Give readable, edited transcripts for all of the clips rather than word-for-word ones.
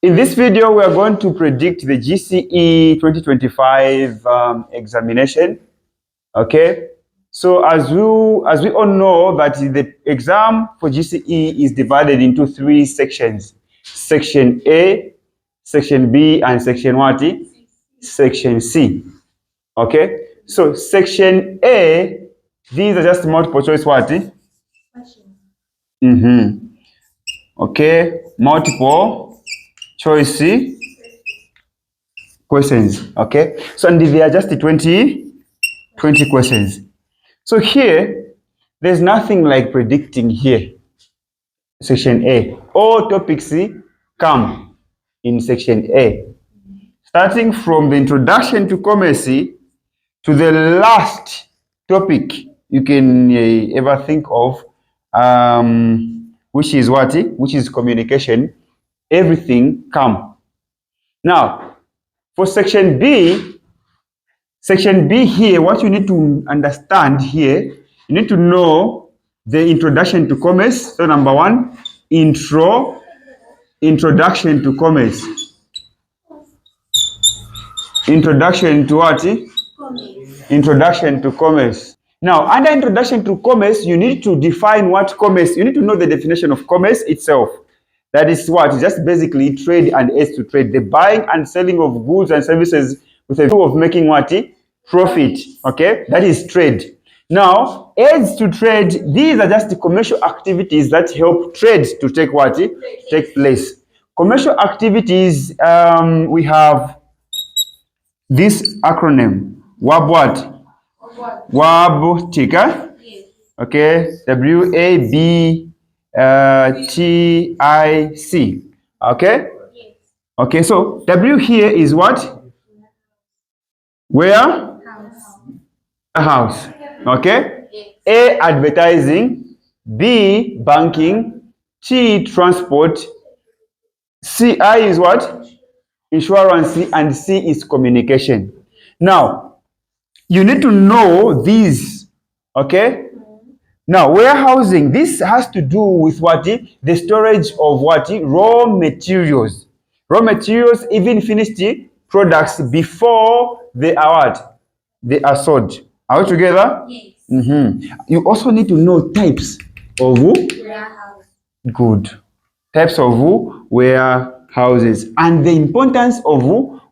In this video, we are going to predict the GCE 2025 examination. Okay, so as we all know that the exam for GCE is divided into three sections: Section A, Section B, and Section what? Section C. Okay, so Section A, these are just multiple choice what? Okay, multiple choice questions. Okay, so and there are just 20 questions. So here, there's nothing like predicting here. Section A. All topics come in Section A. Starting from the introduction to commerce to the last topic you can ever think of, which is what? Which is communication. Everything come. Now, for Section B here, what you need to understand here, you need to know the introduction to commerce. So number one, introduction to commerce. Introduction to what? Introduction to commerce. Now, under introduction to commerce, you need to define what commerce, you need to know the definition of commerce itself. That is what? It's just basically trade and aids to trade. The buying and selling of goods and services with a view of making what? Profit. Okay? That is trade. Now, aids to trade, these are just the commercial activities that help trade to take what? Take place. Commercial activities, we have this acronym. WAB what? WAB ticker. Okay? WABTIC. Okay? Okay, so W here is what? Where? House. Okay? A, advertising. B, banking. T, transport. C, I is what? Insurance. And C is communication. Now, you need to know these. Okay? Now, warehousing, this has to do with what? The storage of what? Raw materials. Raw materials, even finished products before they are what? They are sold. Are we together? Yes. You also need to know types of warehouse. Good. Types of warehouses and the importance of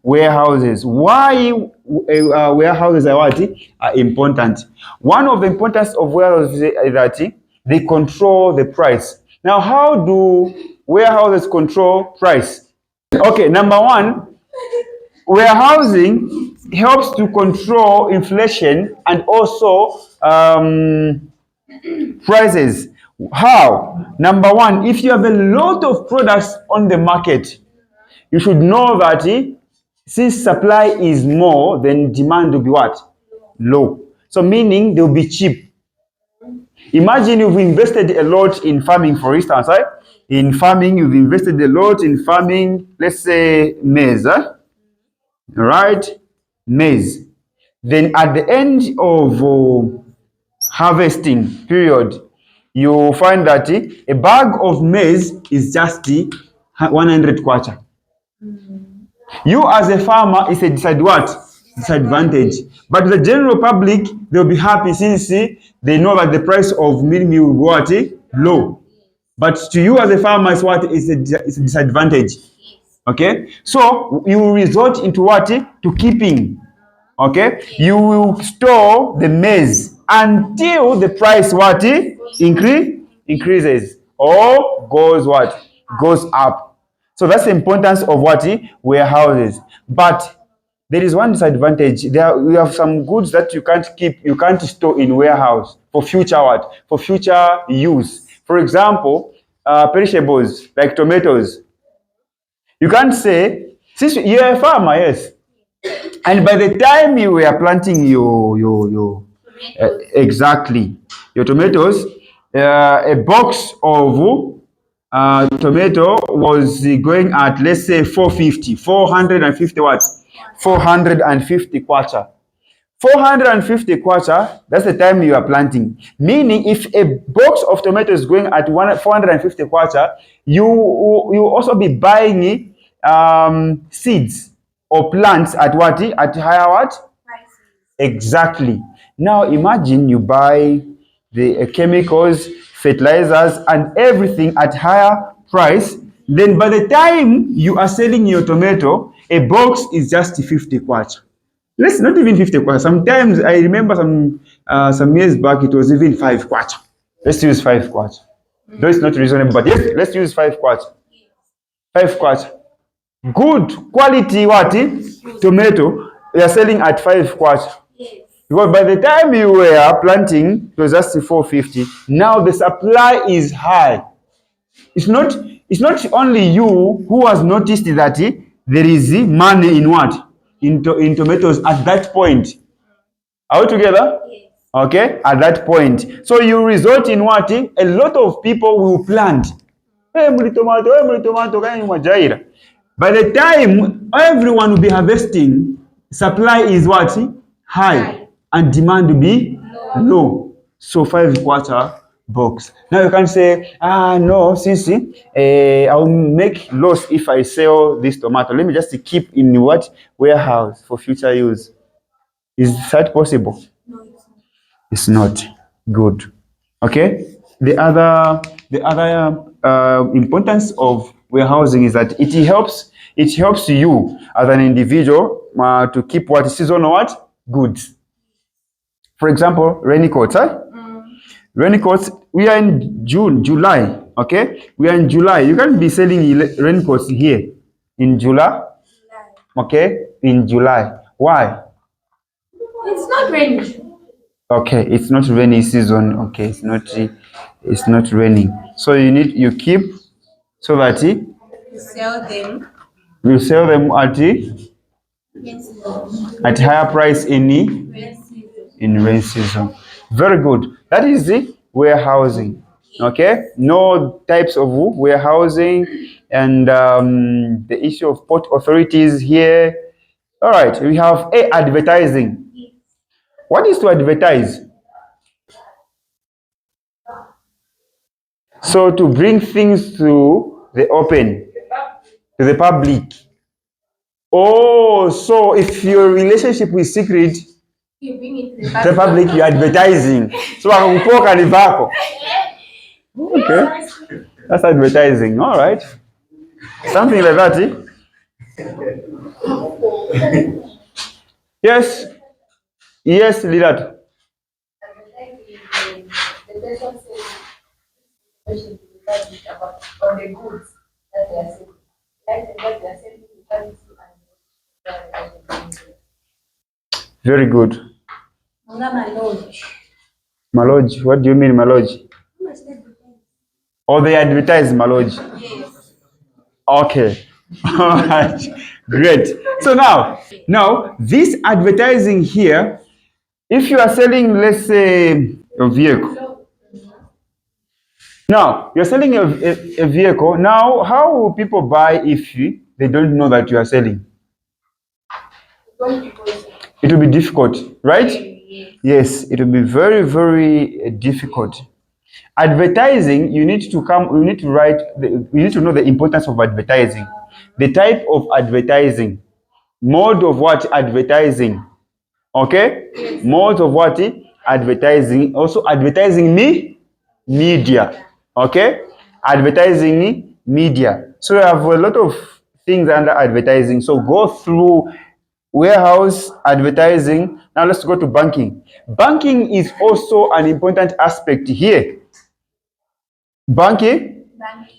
warehouses. Why warehouses are what? Are important. One of the importance of warehouses is that they control the price. Now, how do warehouses control price? Okay, number one, warehousing helps to control inflation and also prices. How? Number one, if you have a lot of products on the market, you should know that since supply is more, then demand will be what? Low. So meaning they will be cheap. Imagine you've invested a lot in farming, for instance, right? In farming, you've invested a lot in farming, let's say maize, right? Maize. Then at the end of harvesting period, you find that a bag of maize is just 100 kwacha. You as a farmer is a disadvantage. But the general public, they'll be happy since they know that the price of meal will go at low. But to you as a farmer, it's what? It's a disadvantage. Okay? So you will resort into what? To keeping. Okay? You will store the maize until the price what? Increases or goes what? Goes up. So that's the importance of what? Warehouses. But there is one disadvantage. We have some goods that you can't keep, you can't store in warehouse for future what? For future use. For example, perishables like tomatoes. You can't say, since you're a farmer, yes, and by the time you were planting your exactly your tomatoes, a box of tomato was going at, let's say, 450 watts, 450 kwacha. 450 kwacha, that's the time you are planting. Meaning, if a box of tomatoes is going at 450 kwacha, you also be buying seeds or plants at what? At higher what? Prices. Exactly. Now imagine you buy the chemicals, fertilizers, and everything at higher price. Then by the time you are selling your tomato, a box is just 50 kwacha. Let's not even 50 kwacha. Sometimes I remember some years back it was even 5 kwacha. Let's use 5 kwacha. Though it's not reasonable, but yes, let's use 5 kwacha. 5 kwacha. Good quality what? Tomato. We are selling at 5 kwacha. Yes. Because by the time you were planting, it was just 450. Now the supply is high. It's not only you who has noticed that there is money in what? In tomatoes at that point. Are we together? Yes. Okay, at that point. So you result in what? A lot of people will plant. Hey, tomato, by the time everyone will be harvesting, supply is what? High. And demand will be low. So 5 kwacha box. Now you can say, no, Sisi, I'll make loss if I sell this tomato. Let me just keep in what? Warehouse for future use. Is that possible? No, It's not good. Okay. The other importance of warehousing is that it helps you as an individual to keep what seasonal what goods. For example, raincoats. Raincoats. We are in June, July. Okay, we are in July. You can't be selling raincoats here in July. Okay, in July. Why? it's not raining. Okay, it's not rainy season. Okay, it's not raining. So you keep so that You sell them. you sell them Yes. at higher price Rain season. rain season. Very good. That is the warehousing. Okay, no types of warehousing and the issue of port authorities here. All right, we have advertising. What is to advertise? So to bring things to the open, to the public. Oh, so if your relationship is secret, You bring it to the public, you're advertising. So akupoka ni vako. Okay, that's advertising. All right, something like that. Yes, yes, Lilat. The person says about on the goods that they are selling. Like what they are selling to quality and Very good. Malodge. Malodge. What do you mean, Malodge? Or they advertise Malodge? Yes. Okay. All right. Great. So now this advertising here, if you are selling, let's say, a vehicle. Now you're selling a vehicle. Now, how will people buy if they don't know that you are selling? It will be difficult, right? Yes, it will be very, very difficult. Advertising, you need to write, you need to know the importance of advertising, the type of advertising, mode of what advertising, okay? Mode of what advertising, also advertising media, okay? Advertising media. So you have a lot of things under advertising. So go through warehouse advertising. Now let's go to banking. Banking is also an important aspect here. Banking?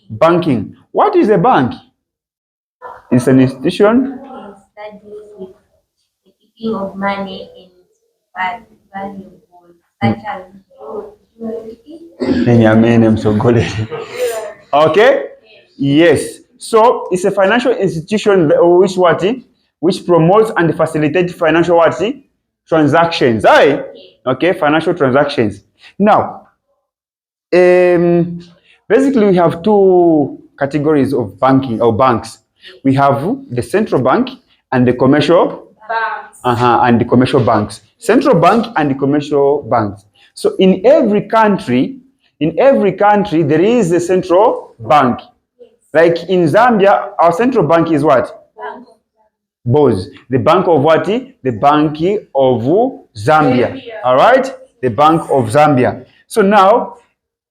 Banking. What is a bank? It's an institution That deals with the keeping of money in valuables such as jewelry. Okay? Yes. So it's a financial institution which promotes and facilitates financial transactions. Aye? Okay, financial transactions. Now, basically we have two categories of banking or banks. We have the central bank and the commercial Banks. and the commercial banks. Central bank and the commercial banks. So in every country there is a central bank. Like in Zambia, our central bank is what? BOZ. The Bank of what? The Bank of Zambia. All right? The Bank of Zambia. So now,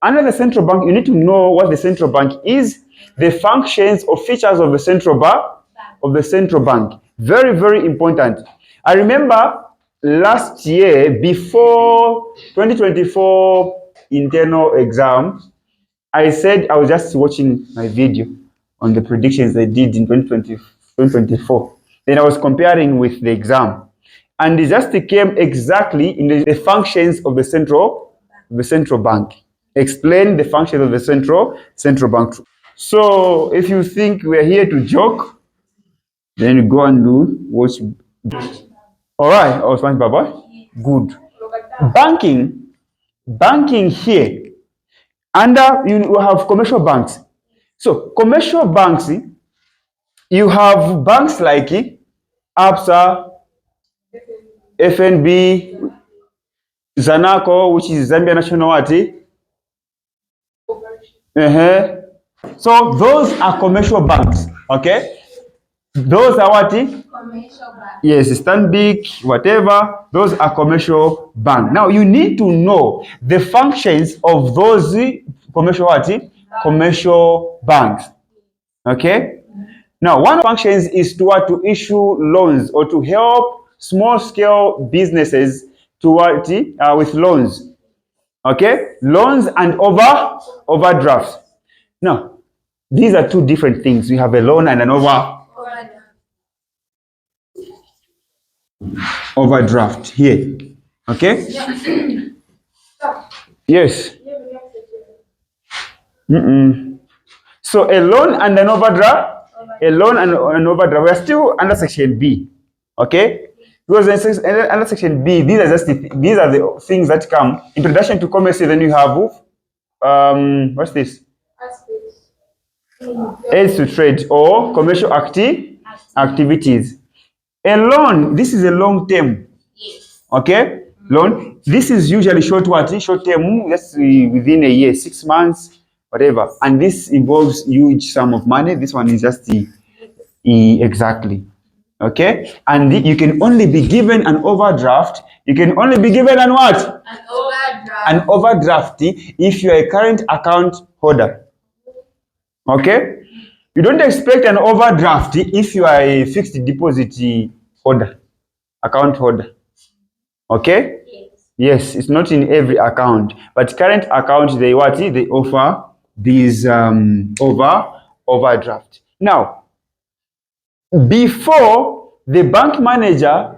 under the central bank, you need to know what the central bank is, the functions or features of the central bank. Very, very important. I remember last year, before 2024 internal exam, I said I was just watching my video on the predictions I did in 2024. Then I was comparing with the exam. And it just came exactly in the functions of the central bank. Explain the functions of the central bank. So if you think we're here to joke, then you go and watch. All right, oh, Spanish Baba. Good. Banking here. Under you have commercial banks. So commercial banks, you have banks like ABSA, FNB, Zanaco, which is Zambia National what? So those are commercial banks. Okay, those are what? Commercial bank. Yes, Stanbic, whatever. Those are commercial bank. Now you need to know the functions of those commercial what? Commercial banks. Okay. Now one of the functions is to issue loans or to help small scale businesses to what with loans. Okay, loans and overdrafts. Now these are two different things. We have a loan and an overdraft here. Okay. Yes. So a loan and an overdraft. A loan and an overdraft. We are still under section B. Okay. Because under section B, these are the things that come. Introduction to commerce. Then you have what's this? Aids to trade or commercial activities. A loan. This is a long term. Yes. Okay. Loan. This is usually short term. That's within a year, 6 months, whatever. And this involves huge sum of money. This one is just exactly. Okay, and you can only be given an overdraft. You can only be given an what? An overdraft if you are a current account holder. Okay, you don't expect an overdraft if you are a fixed deposit holder, account holder. Okay. Yes, it's not in every account, but current account they offer these overdraft. Now, before the bank manager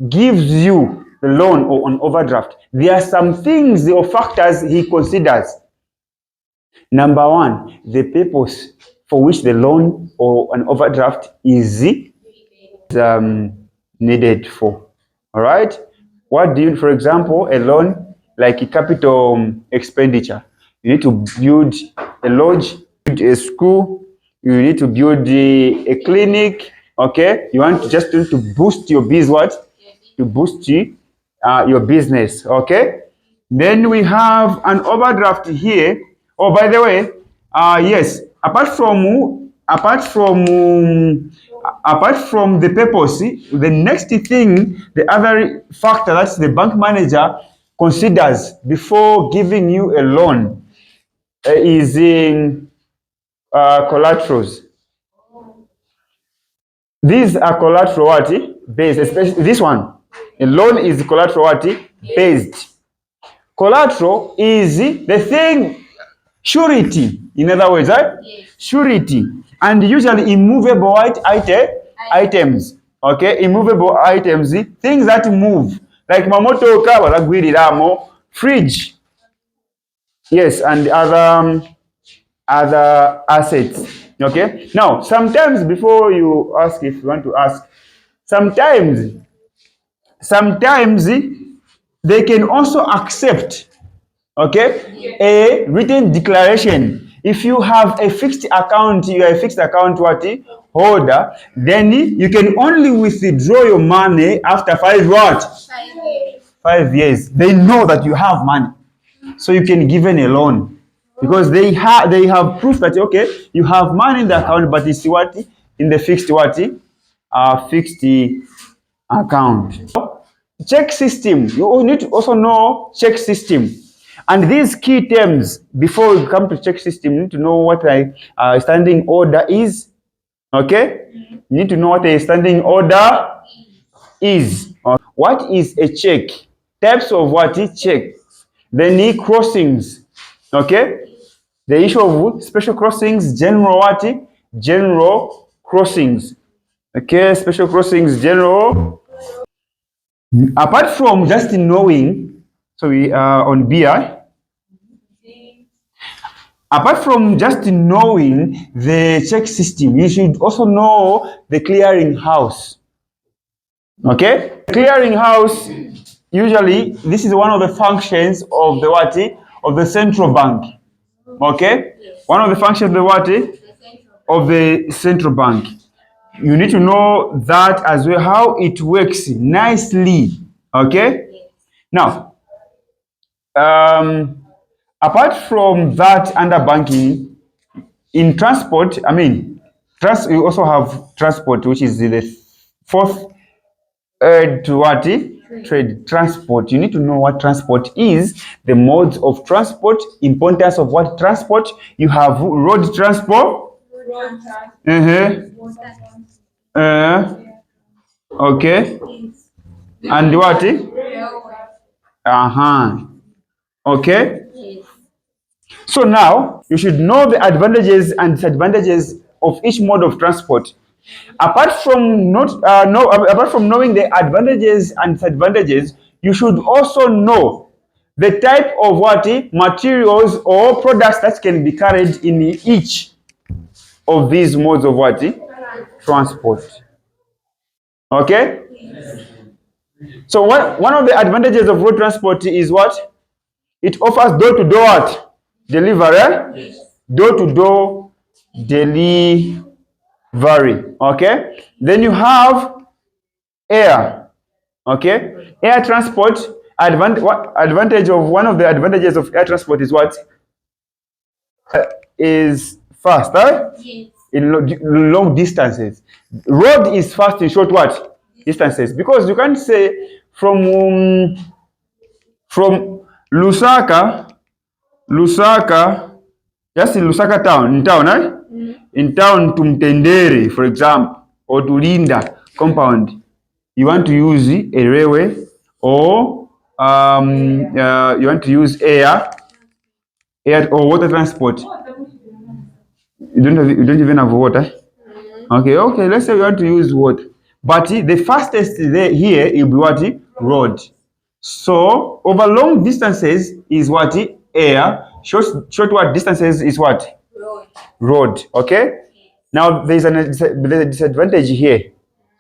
gives you the loan or an overdraft, there are some things or factors he considers. Number one, the purpose for which the loan or an overdraft is needed for. All right. What do you, for example, a loan like a capital expenditure? You need to build a lodge, build a school. You need to build a clinic. Okay, you want to boost your business. To boost your business. Okay. Then we have an overdraft here. Oh, by the way, yes. Apart from the purpose, the next thing, the other factor that the bank manager considers before giving you a loan is in collaterals. These are collateral what? Based, especially this one. A loan is collateral what? Based. Collateral is the thing, surety. In other words, right? Yes. Surety. And usually immovable items. Okay, immovable items, things that move. Like mamoto car, fridge. Yes, and other assets. Okay. Now, sometimes before you ask, if you want to ask, sometimes they can also accept, okay, a written declaration. If you have a fixed account, you are a fixed account holder, then you can only withdraw your money after 5 what? 5 years. 5 years. They know that you have money, so you can give them a loan. because they have proof that okay, you have money in the account, but it's what in the fixed fixed account. Check system. You need to also know check system. And these key terms, before you come to check system, you need to know what a standing order is. Okay? You need to know what a standing order is. What is a check? Types of what is check. Then crossings. Okay? The issue of special crossings, general what? General crossings. Okay, special crossings, general. Apart from just knowing, so we are on BI. Apart from just knowing the check system, you should also know the clearing house. Okay? Clearing house, usually, this is one of the functions of the what? Of the central bank. Okay? One of the functions of the what? Of the central bank. You need to know that as well, how it works nicely. Okay? Now, apart from that, under banking, in transport, you also have transport, which is the fourth to what? Trade. Transport. You need to know what transport is, the modes of transport, importance of what transport. You have road transport. Okay. And what? Okay. So now you should know the advantages and disadvantages of each mode of transport. Apart from apart from knowing the advantages and disadvantages, you should also know the type of what materials or products that can be carried in each of these modes of what transport. Okay. So one of the advantages of road transport is what? It offers door-to-door what? Delivery. Door-to-door delivery. Okay. Then you have air. Okay. Air transport. Advantage of one of the advantages of air transport is what? Is fast, in long distances. Road is fast in short what? Distances. Because you can't say from Lusaka, just in Lusaka town, in town to Mtendere, for example, or to Linda compound, you want to use a railway, or you want to use air or water transport. You don't even have water. Okay. Let's say you want to use water, but the fastest here will be what? Road. So over long distances is what? Air. Short what distances is what? Road. Okay. Now there's a disadvantage here,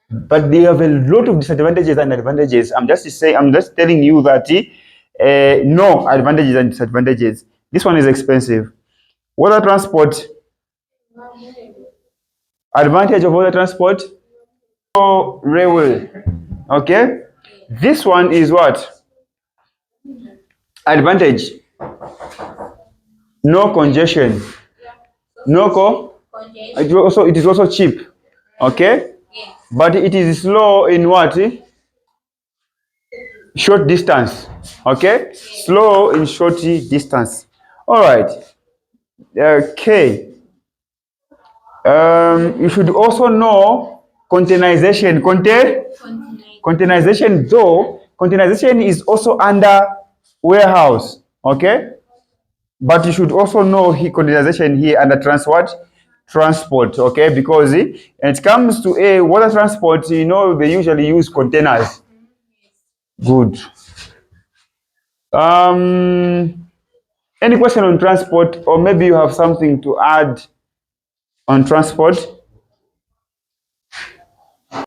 but they have a lot of disadvantages and advantages. I'm just telling you that no advantages and disadvantages. This one is expensive. Water transport. Advantage of water transport. Railway. Okay. This one is what? Advantage. No congestion. It is also cheap. Okay. But it is slow in what? Short distance. Okay. Slow in short distance. All right. Okay. You should also know containerization. Containerization, though, containerization is also under warehouse. Okay. But you should also know containerization here under transport. Okay. Because when it comes to a water transport, they usually use containers. Good. Any question on transport, or maybe you have something to add on transport?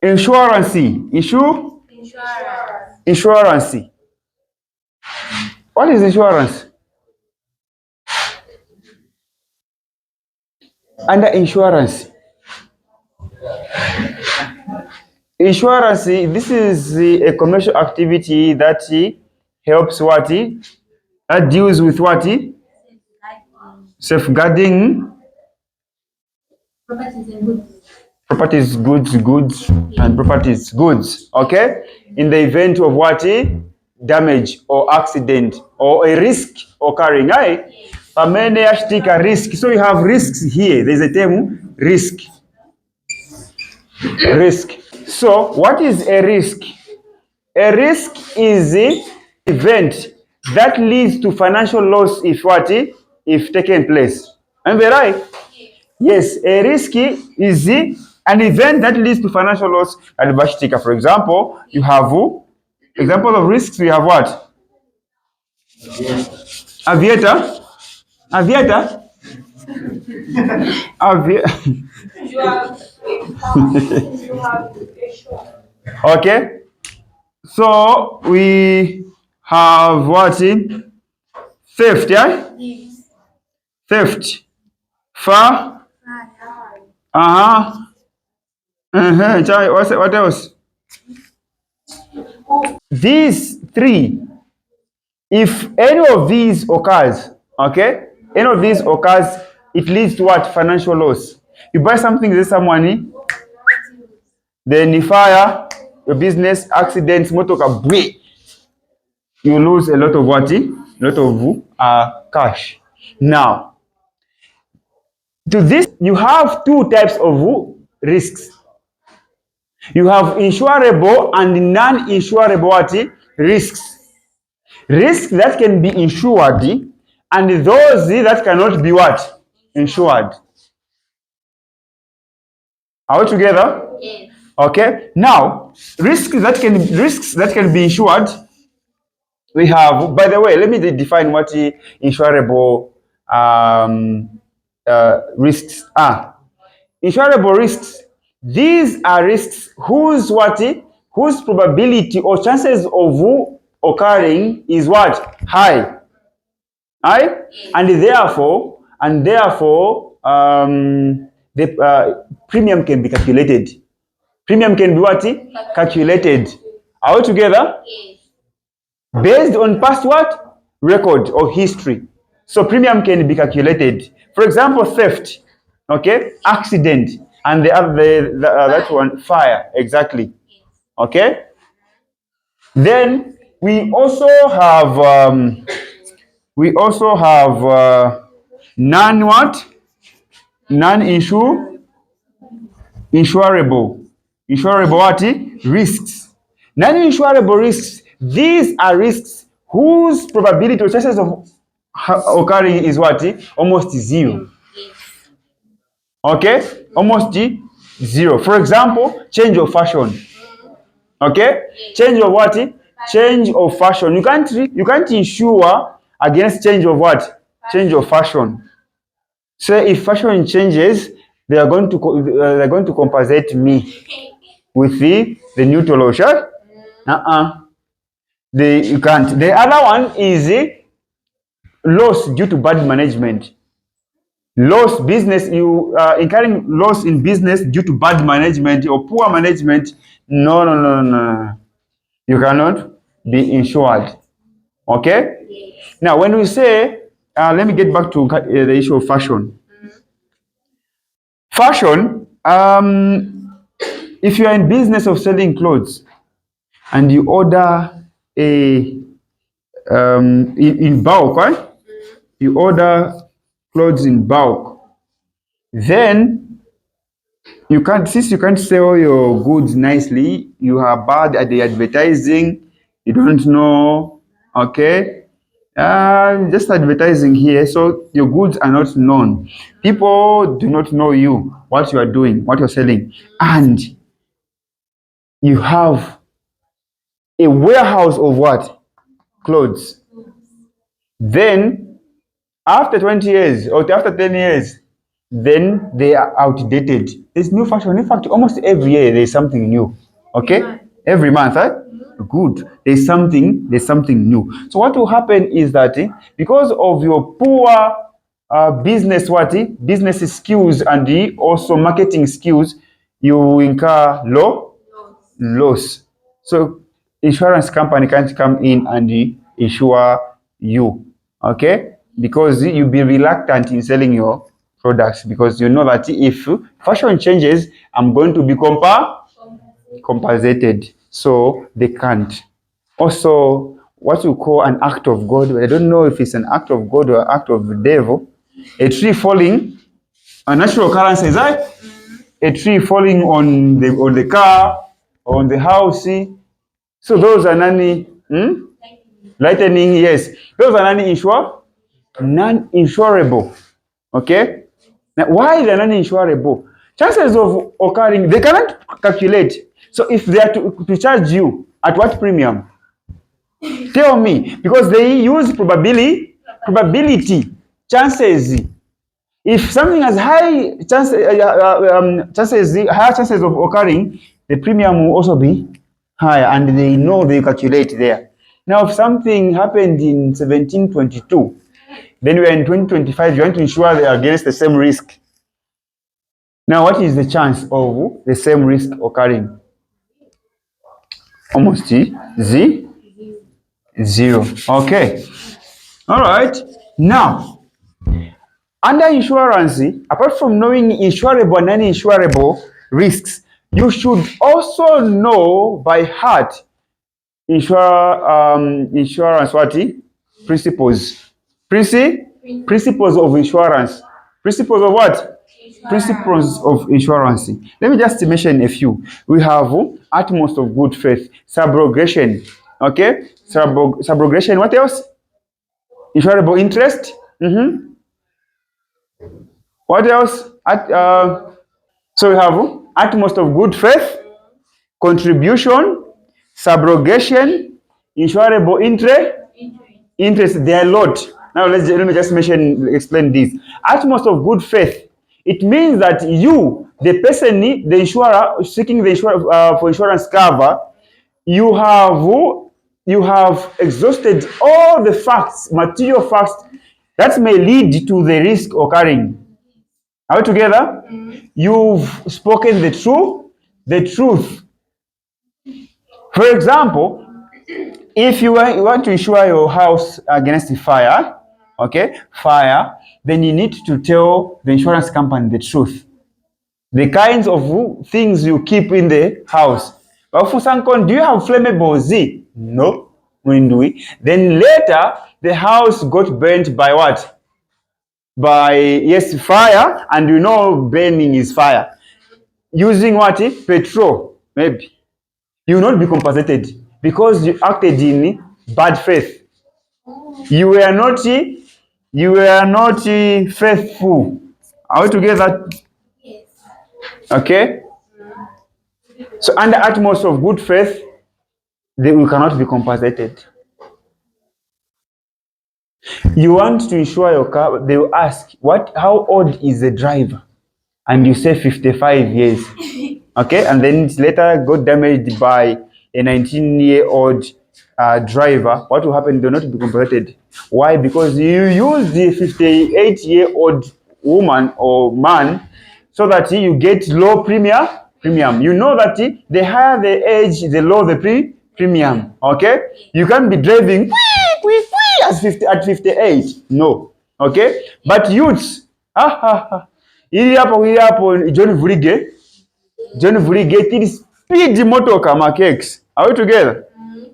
Insurance. Insurance. What is insurance? Under insurance. Insurance, this is a commercial activity that helps what? That deals with what? Safeguarding Properties and goods. properties, goods, and properties, goods. Okay? In the event of what? Damage or accident or a risk occurring. Right? Pamene yashitika risk. So you have risks here. There's a term risk. Risk. So what is a risk? A risk is an event that leads to financial loss if what? If taken place. Am I right? Yes, a risk is an event that leads to financial loss and bashitika. For example, you have example of risks. We have what? Aviator. Aviator. You have a car, you have a shop. Okay. So we have what? Theft, yeah? Theft. Far. Uh-huh. What else? These three, if any of these occurs, okay, any of these occurs, it leads to what? Financial loss. You buy something, there's some money, then you fire, your business, accidents, motoka, you lose a lot of what? A lot of cash. Now, to this, you have two types of risks. You have insurable and non-insurable what? Risks. Risks that can be insured and those that cannot be what? Insured. Are we together? Yes. Okay. Now, risks that can be insured. We have, by the way, let me define what insurable risks are. Insurable risks. These are risks whose probability or chances of occurring is what? High. Right? And therefore, the premium can be calculated. Premium can be what? Calculated. Are we together? Yes. Based on past what? Record or history. So premium can be calculated. For example, theft, okay? Accident, and that one, fire, exactly. Okay? Then we also have non what? Non-insurable what? Risks. Non-insurable risks. These are risks whose probability or chances of occurring is what? Almost zero. Okay? Almost zero. For example, change of fashion. Okay? Change of what? Change of fashion. You can't insure against change of what? Change of fashion. So if fashion changes, they are going to compensate me with the neutral ocean. You can't. The other one is loss due to bad management. Loss business, you incurring loss in business due to bad management or poor management. No. You cannot be insured. Okay? Yes. Now, when we say, let me get back to the issue of fashion. Fashion, if you are in business of selling clothes and you order in bulk, right? You order clothes in bulk, then since you can't sell your goods nicely, you are bad at the advertising, you don't know, okay? Just advertising here, so your goods are not known. People do not know you, what you are doing, what you're selling, and you have a warehouse of what? Clothes. Then, after 20 years or after 10 years, then they are outdated. There's new fashion. In fact, almost every year there's something new. Okay? Every month, right? Good. There's something new. So what will happen is that because of your poor business skills and also marketing skills, you incur loss. So insurance company can't come in and insure you. Okay? because you'll be reluctant in selling your products because you know that if fashion changes, I'm going to be compensated. So they can't. Also, what we call an act of God, I don't know if it's an act of God or an act of the devil. A tree falling, a natural occurrence, is that a tree falling on the car, on the house. So those are lightning, yes. Those are non-insurable. Okay? Now, why they are non-insurable? Chances of occurring, they cannot calculate. So if they are to charge you, at what premium? Tell me. Because they use probability, chances. If something has high higher chances of occurring, the premium will also be higher, and they know they calculate there. Now, if something happened in 1722, then we are in 2025, you want to ensure they are against the same risk. Now, what is the chance of the same risk occurring? Almost zero. Okay. All right. Now, under insurance, apart from knowing insurable and non-insurable risks, you should also know by heart insurance principles. Principles of insurance. Principles of what? Principles of insurance. Let me just mention a few. We have utmost of good faith, subrogation. Okay? Subrogation. What else? Insurable interest. What else? So we have utmost of good faith, contribution, subrogation, insurable interest. They are a lot. Now let me just explain this. Utmost of good faith. It means that you, the person, the insurer seeking the insurer for insurance cover, you have exhausted all the facts, material facts that may lead to the risk occurring. Are we together? You've spoken the truth. For example, if you want to insure your house against fire, then you need to tell the insurance company the truth. The kinds of things you keep in the house. But for Sankon, do you have flammable Z? No. Then later, the house got burnt by what? By fire, and you know burning is fire. Using what? Petrol, maybe. You will not be compensated because you acted in bad faith. You were not faithful. Are we together? Yes. Okay. So under utmost of good faith, we cannot be compensated. You want to insure your car, they will ask, how old is the driver? And you say 55 years. Okay, and then it later got damaged by a 19-year-old driver. What will happen? They will not be compensated. Why? Because you use the 58-year-old woman or man so that you get low premium. You know that the higher the age, the lower the premium. Okay, you can't be driving at 58. No. Okay, but youths, ili hapo John Vurige tiri speed motoka makeks. Are we together?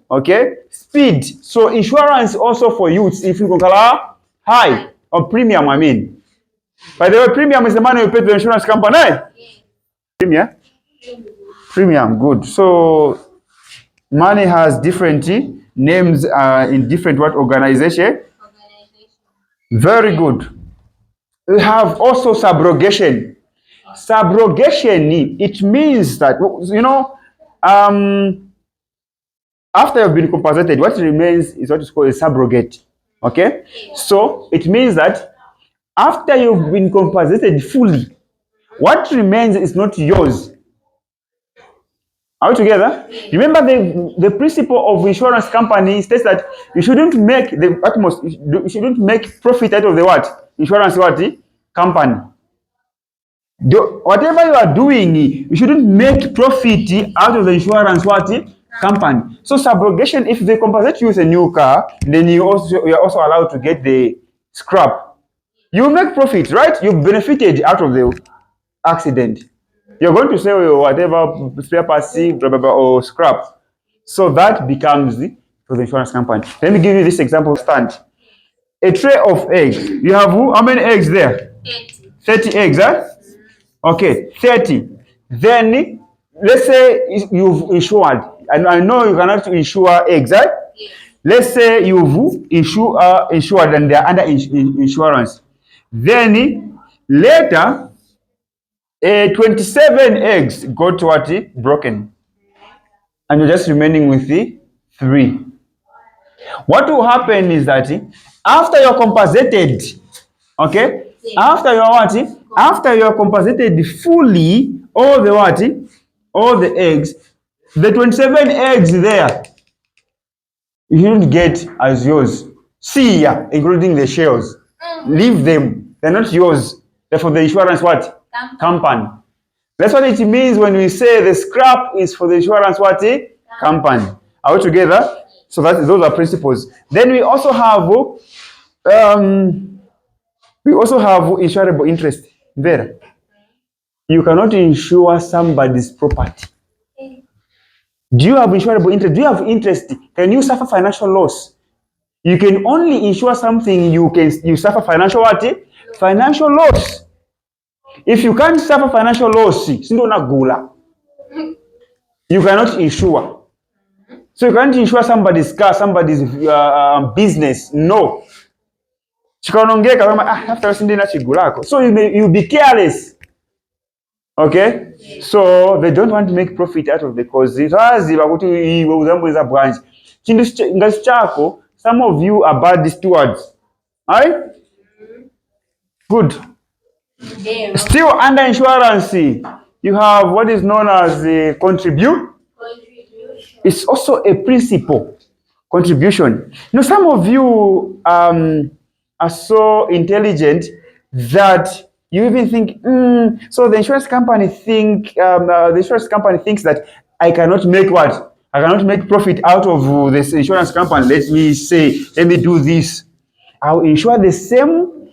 Okay, speed. So insurance also for youths if you conquer high or premium. I mean, by the way, premium is the money you pay to the insurance company. Premium, good. So money has different names in different organization. Very good. We have also subrogation. Subrogation, it means that, after you've been compensated, what remains is what is called a subrogate. Okay? So it means that after you've been compensated fully, what remains is not yours. Are we together? Remember the principle of insurance company states that you shouldn't make you shouldn't make profit out of the what? Insurance company. Whatever you are doing, you shouldn't make profit out of the insurance company. So subrogation, if they compensate you with a new car, then you are also allowed to get the scrap. You make profit, right? You benefited out of the accident. You're going to sell your whatever spare parts, blah, blah, blah, or scrap. So that becomes for the insurance company. Let me give you this example. Stand. A tray of eggs. You have how many eggs there? 30 eggs, huh? Okay, 30. Then let's say you've insured. And I know you cannot insure eggs, right? Let's say you've insured and they're under insurance. Then later, 27 eggs got what? Broken. And you're just remaining with the 3. What will happen is that after you're compensated, okay? After you're what? After you're compensated fully, all the what? All the eggs, the 27 eggs there, you don't get as yours. See ya, including the shells. Leave them. They're not yours. They're for the insurance what? Company. That's what it means when we say the scrap is for the insurance what? Company. Are we together? So those are principles. Then we also have insurable interest. There. You cannot insure somebody's property. Do you have insurable interest? Do you have interest? Can you suffer financial loss? You can only insure something you suffer financial what? Financial loss. If you can't suffer financial loss, you cannot insure. So you can't insure somebody's car, somebody's business. No. So you be careless. Okay? So they don't want to make profit out of the cause. Some of you are bad stewards. Alright? Good. Still under insurance, you have what is known as a contribution. It's also a principle. Contribution. Some of you are so intelligent that you even think, so the insurance company thinks that I cannot make what? I cannot make profit out of this insurance company. Let me do this. I'll insure the same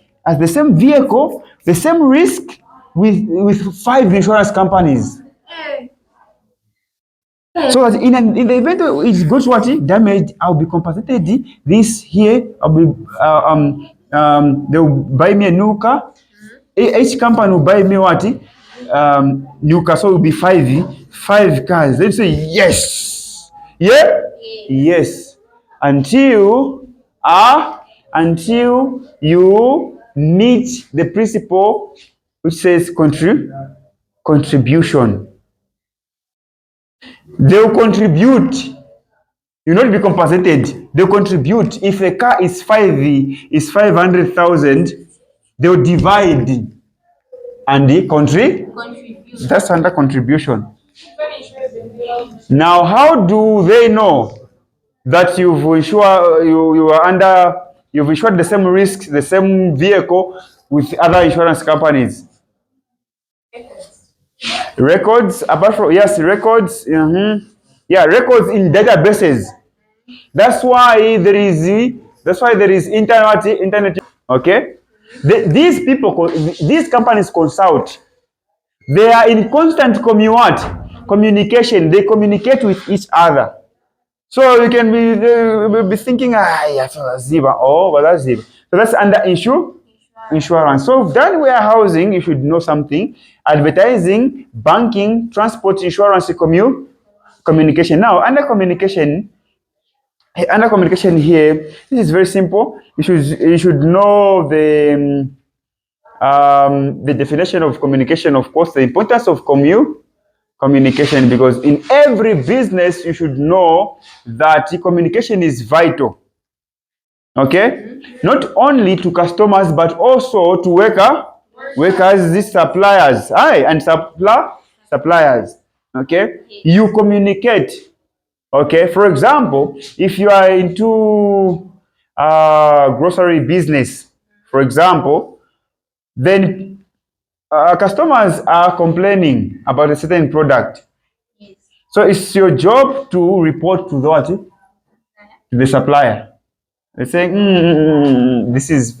vehicle, the same risk with 5 insurance companies. So that in the event it goes what damaged, I'll be compensated. This here, I'll be they'll buy me a new car. Each company will buy me what new car. So it will be 5 cars. They say yes, yes, until you meet the principle which says contribution. They'll contribute. You'll not be compensated. They'll contribute. If a car is 500,000, they'll divide and the contribute. That's under contribution. Now, how do they know that you've insured the same risks, the same vehicle with other insurance companies? Records, apart from records, records in databases. That's why there is internet. Okay, these companies consult. They are in constant communication. They communicate with each other. So you can be thinking, but that's Ziba. So that's under insurance. So then warehousing, you should know something. Advertising, banking, transport, insurance, communication. Now, under communication here, this is very simple. You should know the definition of communication, of course, the importance of communication, because in every business you should know that communication is vital. Okay, not only to customers but also to workers, these suppliers, and suppliers. Okay, you communicate. Okay, for example, if you are into grocery business, for example, then customers are complaining about a certain product. So it's your job to report to the supplier. They're saying, this is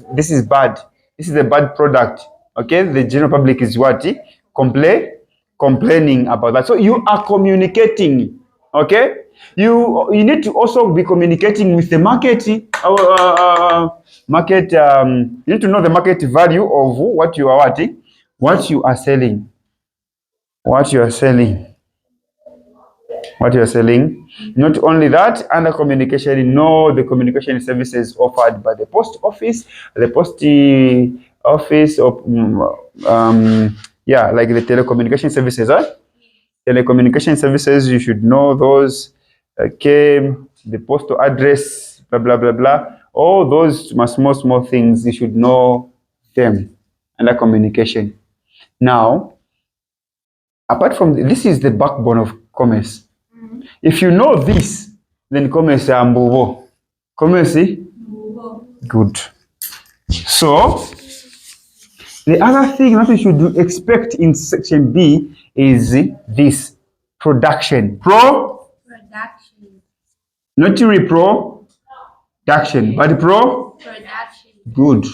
bad. This is a bad product. Okay, the general public is what? Complaining about that. So you are communicating. Okay, you need to also be communicating with the market. Market. You need to know the market value of what you are what you are selling. What you are selling. What you are selling. Not only that, under communication, know the communication services offered by the post office, the post office, or yeah, like the telecommunication services. Telecommunication services, you should know those. Okay, the postal address, blah blah blah blah. All those small things, you should know them under communication. Now, apart from this, is the backbone of commerce. If you know this, then commerce ambuvo. Commerce, good. So the other thing that we should expect in section B is this production. Production. Not reproduction, but Production. good.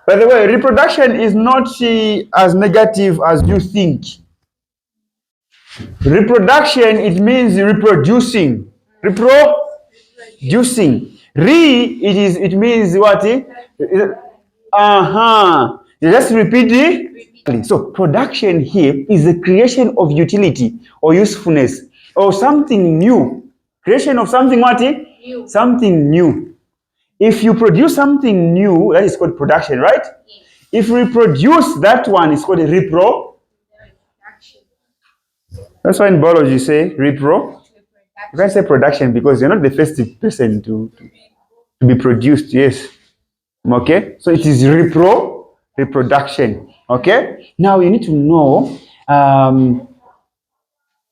By the way, reproduction is not as negative as you think. Reproduction, it means reproducing. Reproducing. It means what? Let's repeat it. So production here is the creation of utility or usefulness or something new. Creation of something what? New. Something new. If you produce something new, that is called production, right? Yes. If we produce that one, it's called Reproduction. That's why in biology you say repro. You can't say production because you're not the first person to be produced. Yes. Okay. So it is reproduction. Okay. Now you need to know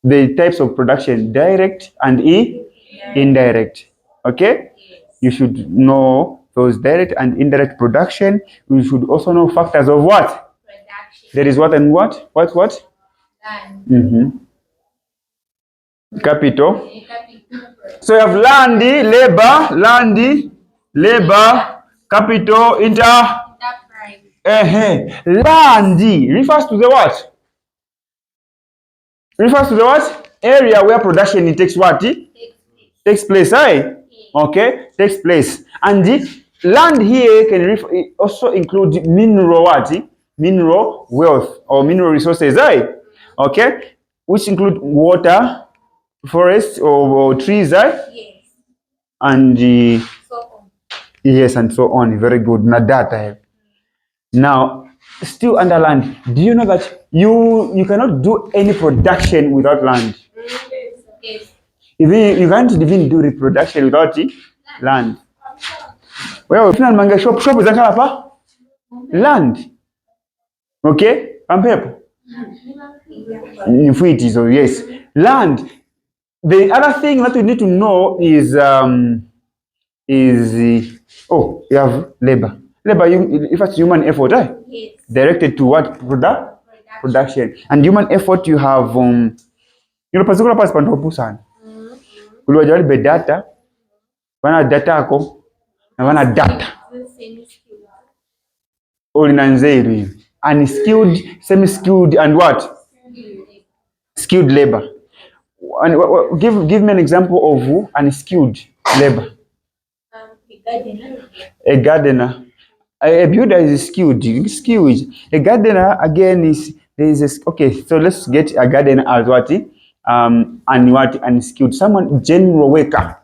the types of production: direct and indirect. Okay. You should know those direct and indirect production. You should also know factors of what? Production. There is what and what? What? Land. Capital. So you have land, labor, capital, land refers to the what? Refers to the what? Area where production takes what? Takes place, right? Okay, takes place. And the land here can also include mineral what? Mineral wealth or mineral resources, right? Okay, which include water, forests or trees, right? Yes. And So on. yes, and so on. Very good. Nadata. Now, still under land. Do you know that you cannot do any production without land? Yes. Even you can't even do reproduction without land. Well, if not manga shop is a land. Okay? Ampepo. If it is, so yes, land. The other thing that we need to know is you have labor. Labor, if it's human effort, right? Yes. Directed to what? Production. And human effort, you have particular parts pantopu sana. Kuliwa be data, wana data ako, na wana data. Olinanzeri. Unskilled, semi-skilled, and what? Skilled labor. And give me an example of unskilled labor. A gardener. A builder is skilled. A gardener again okay. So let's get a gardener as what? And what? Unskilled. Someone general worker.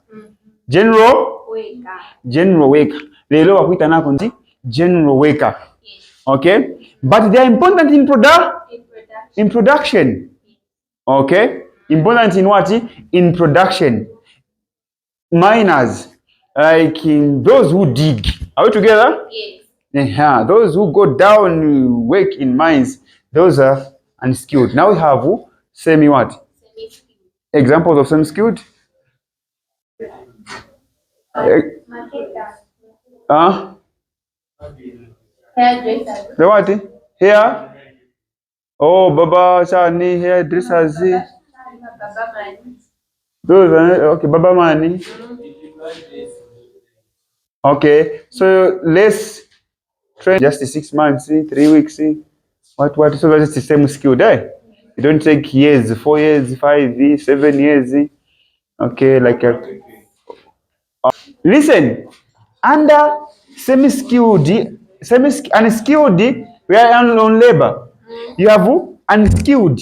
General worker. Lelo wakuita nako nti general worker. Okay, but they are important in production. Okay, important in what? In production. Miners, like those who dig. Are we together? Yes. Those who go down, work in mines, those are unskilled. Now we have semi what? Semi-skilled. Examples of semi-skilled? Hairdresser. The what? Hair? Oh, Baba Shani, hairdressers. Those are okay, Baba Mani. Okay, so let's train just 6 months, 3 weeks. What? So that's the same skill there. You don't take years, 4 years, 5, 7 years. Okay, like listen. Under semi-skilled, unskilled, we are on labor. You have unskilled,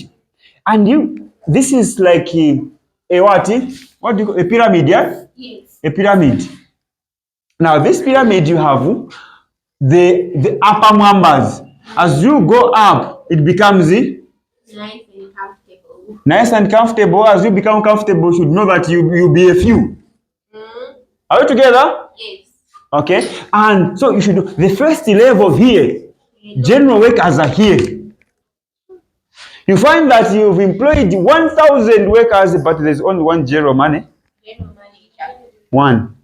and you. This is like a what? What do you call a pyramid? Yeah, Yes. a pyramid. Now this pyramid you have the upper members. As you go up, it becomes Nice and comfortable. nice and comfortable. As you become comfortable, you should know that you be a few. Mm. Are we together? Yes. Okay, and so you should know the first level here. General workers are here. You find that you've employed 1,000 workers, but there's only one general manager. General manager. One.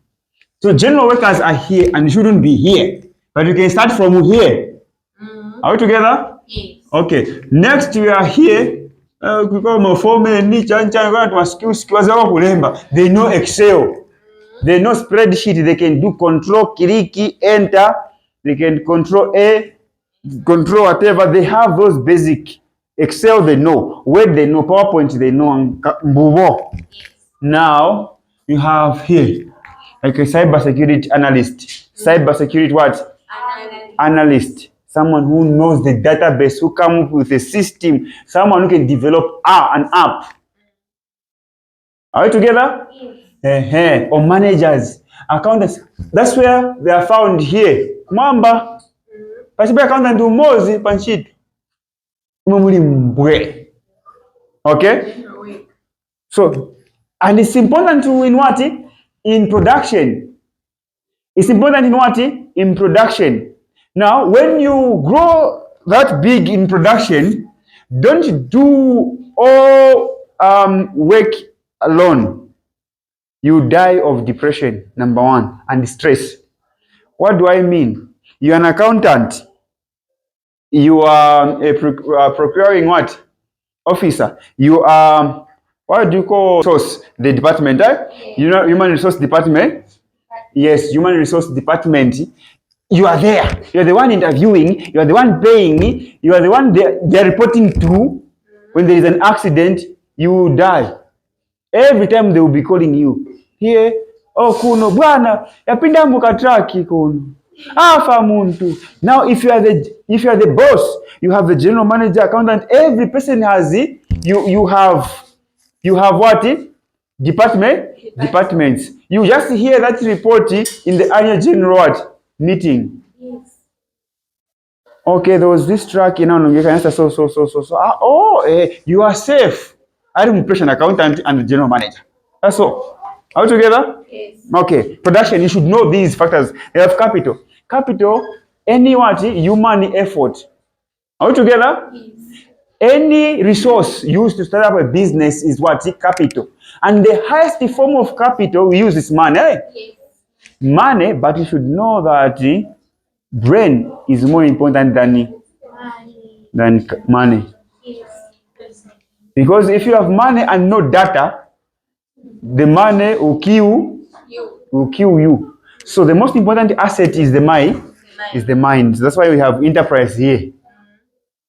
So general workers are here and shouldn't be here, but you can start from here. Mm. Are we together? Yes. Okay. Next we are here. They know Excel. They know spreadsheet. They can do control, click, enter. They can control A, control whatever. They have those basic. Excel they know. Word they know. PowerPoint they know. Yes. Now you have here like a cyber security analyst. Cyber security what? Analyst. Someone who knows the database, who comes up with a system, someone who can develop an app. Are we together? Yes. Or managers, accountants. That's where they are found here. Mwamba. Pasibe accountant umozi panchit. Mumuli mbwe. Okay? General work. So, and it's important to in what? In production. It's important in what? In production. Now, when you grow that big in production, don't do all work alone. You die of depression, number one, and stress. What do I mean? You're an accountant. You are a procuring what? Officer. You are, what do you call resource? The department, You know, human resource department? Yes, human resource department. You are there. You are the one interviewing. You are the one paying. You are the one they are reporting to. When there is an accident, you die. Every time they will be calling you. Here, oh kuno bwana, yapinda mukatraki kuno. Afa muntu. Now if you are the boss, you have the general manager, accountant, every person has it. You have what? Departments. You just hear that report in the annual general what? Meeting. Yes. Okay, there was this track, you know, you can answer so. You are safe. Administration accountant and the general manager. That's all. Are we together? Yes. Okay. Production, you should know these factors. You have capital. Capital, any what? Human effort. Are we together? Yes. Any resource used to start up a business is what? Capital. And the highest form of capital we use is money. Yes. Money, but you should know that brain is more important than money. Yes. Because if you have money and no data, the money will kill you. So the most important asset is the mind. That's why we have enterprise here.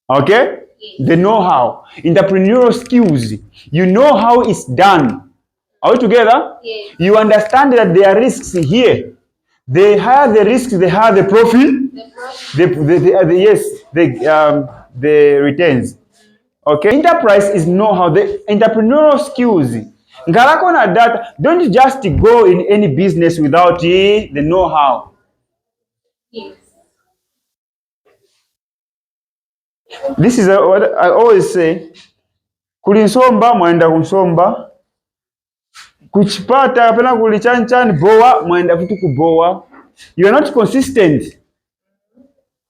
Okay? Yes. The know-how, entrepreneurial skills. You know how it's done. Are we together? Yes. You understand that there are risks here. The higher the risks, the higher the profit. The returns. Okay. Enterprise is know-how. The entrepreneurial skills. Ngalako na data. Don't just go in any business without the know-how. Yes. This is what I always say. Kulinsomba mwenda kunsomba. Kuchipata apena kulichanchan boa mwenda futu kuboa. You are not consistent.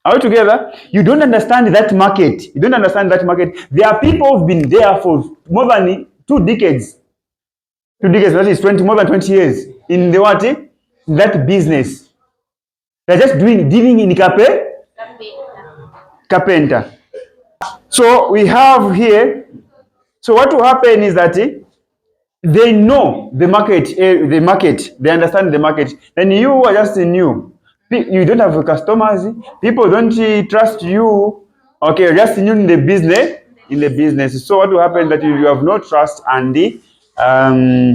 Are we together? You don't understand that market. There are people who've been there for more than 2 decades. 2 decades, that is more than 20 years. In the what? That business. They're just dealing in carpenter. So we have here. So what will happen is that they know the market, they understand the market. Then you are just new. You don't have customers. People don't trust you. Okay, just new in the business. So what will happen that you have no trust and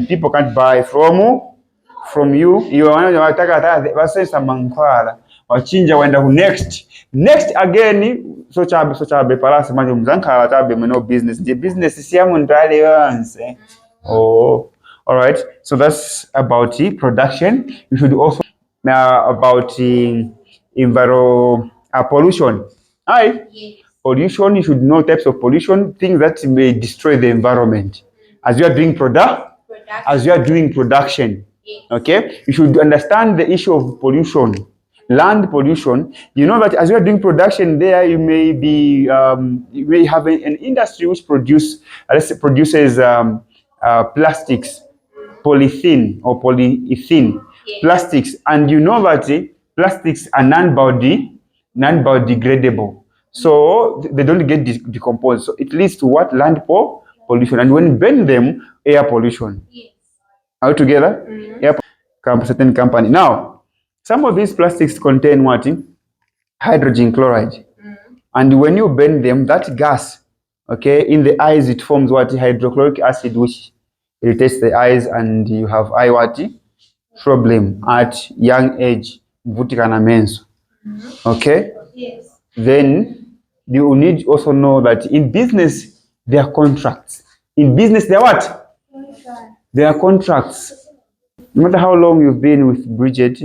people can't buy from you. You wanataka basesa mankwala wachinja wenda ku next again so chabe palasi manje mzankala tabe no business. The business is siyamu ndale yonse. Oh, all right. So that's about the production. You should also know about the pollution. Hi. Yes. Pollution. You should know types of pollution, things that may destroy the environment. As you are doing production. Yes. Okay. You should understand the issue of pollution. Land pollution. You know that as you are doing production there, you may be you may have an industry which produces plastics, polythene or polyethylene plastics, and you know that plastics are non-biodegradable, so they don't get decomposed. So it leads to what? Land pollution, and when you burn them, air pollution. Yes. Are we together? Air certain company. Now, some of these plastics contain what? Hydrogen chloride. And when you burn them, that gas, okay, in the eyes it forms what? Hydrochloric acid, which irritates the eyes, and you have eye what? Problem at young age. Okay? Yes. Then you need also know that in business there are contracts. In business there are what? There are contracts. No matter how long you've been with Bridget,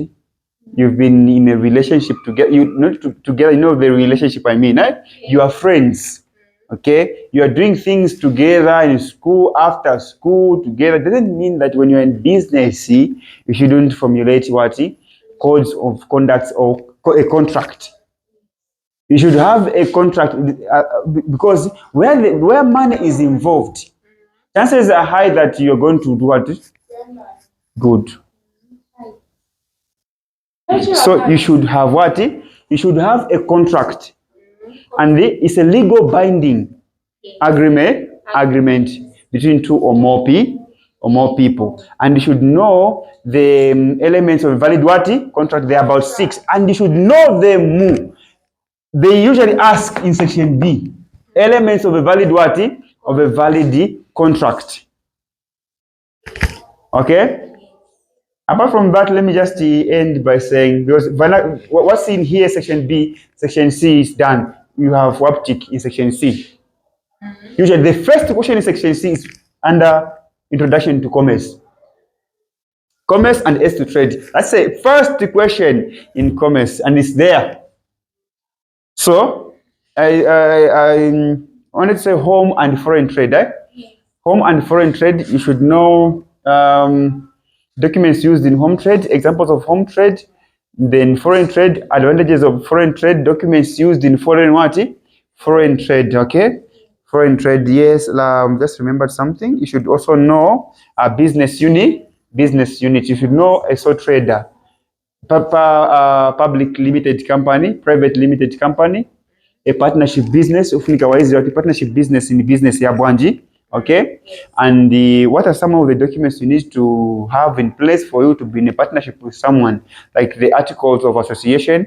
you've been in a relationship together. Together, you know the relationship I mean, eh? You are friends. Okay? You are doing things together in school, after school, together. It doesn't mean that when you're in business, you shouldn't formulate what? Codes of conduct or a contract. You should have a contract because where money is involved, chances are high that you're going to do what? Good. So you should have what? You should have a contract, and it's a legal binding agreement between two or more people, and you should know the elements of a valid what? Contract. There are about 6, and you should know them more. They usually ask in section B elements of a valid what? Of a valid contract. Okay. Apart from that, let me just end by saying, because what's in here, section B, section C is done. You have WAPTIC in section C. Usually, the first question in section C is under Introduction to Commerce. Commerce and S to trade. That's the first question in commerce, and it's there. So, I wanted to say home and foreign trade. Home and foreign trade, you should know documents used in home trade, examples of home trade, then foreign trade, advantages of foreign trade, documents used in foreign what? Foreign trade, okay? Foreign trade, yes. Just remembered something. You should also know a business unit. You should know a sole trader, public limited company, private limited company, a partnership business. Partnership business in business ya bwanji. Okay, and what are some of the documents you need to have in place for you to be in a partnership with someone, like the articles of association?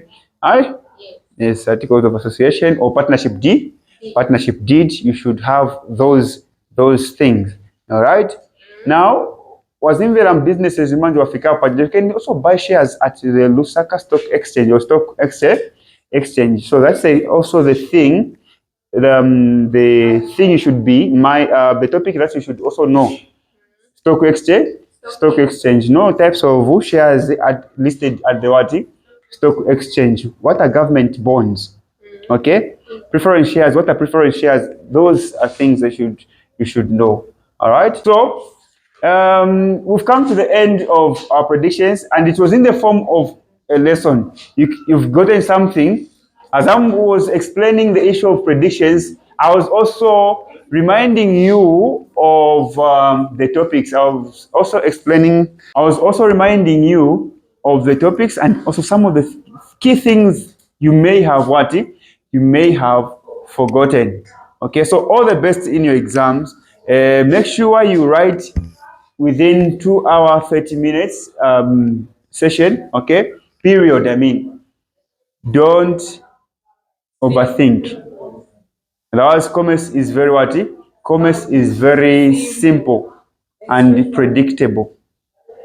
Yes, articles of association or partnership deed. Partnership deed. You should have those things. All right. Now, wazimvera businesses in Africa, but you can also buy shares at the Lusaka Stock Exchange or Stock Exchange. So that's also the thing. The thing you should be the topic that you should also know. Stock exchange. No types of shares are listed at the what? Stock exchange. What are government bonds? Okay. Preference shares. What are preference shares? Those are things that you should know. All right. So we've come to the end of our predictions, and it was in the form of a lesson. You've gotten something. As I was explaining the issue of predictions, I was also reminding you of the topics. I was also reminding you of the topics and also some of the key things you may have forgotten. Okay, so all the best in your exams. Make sure you write within 2 hour 30 minutes session, okay, period. I mean, don't overthink. Otherwise, commerce is very what? Commerce is very simple and predictable.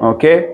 Okay,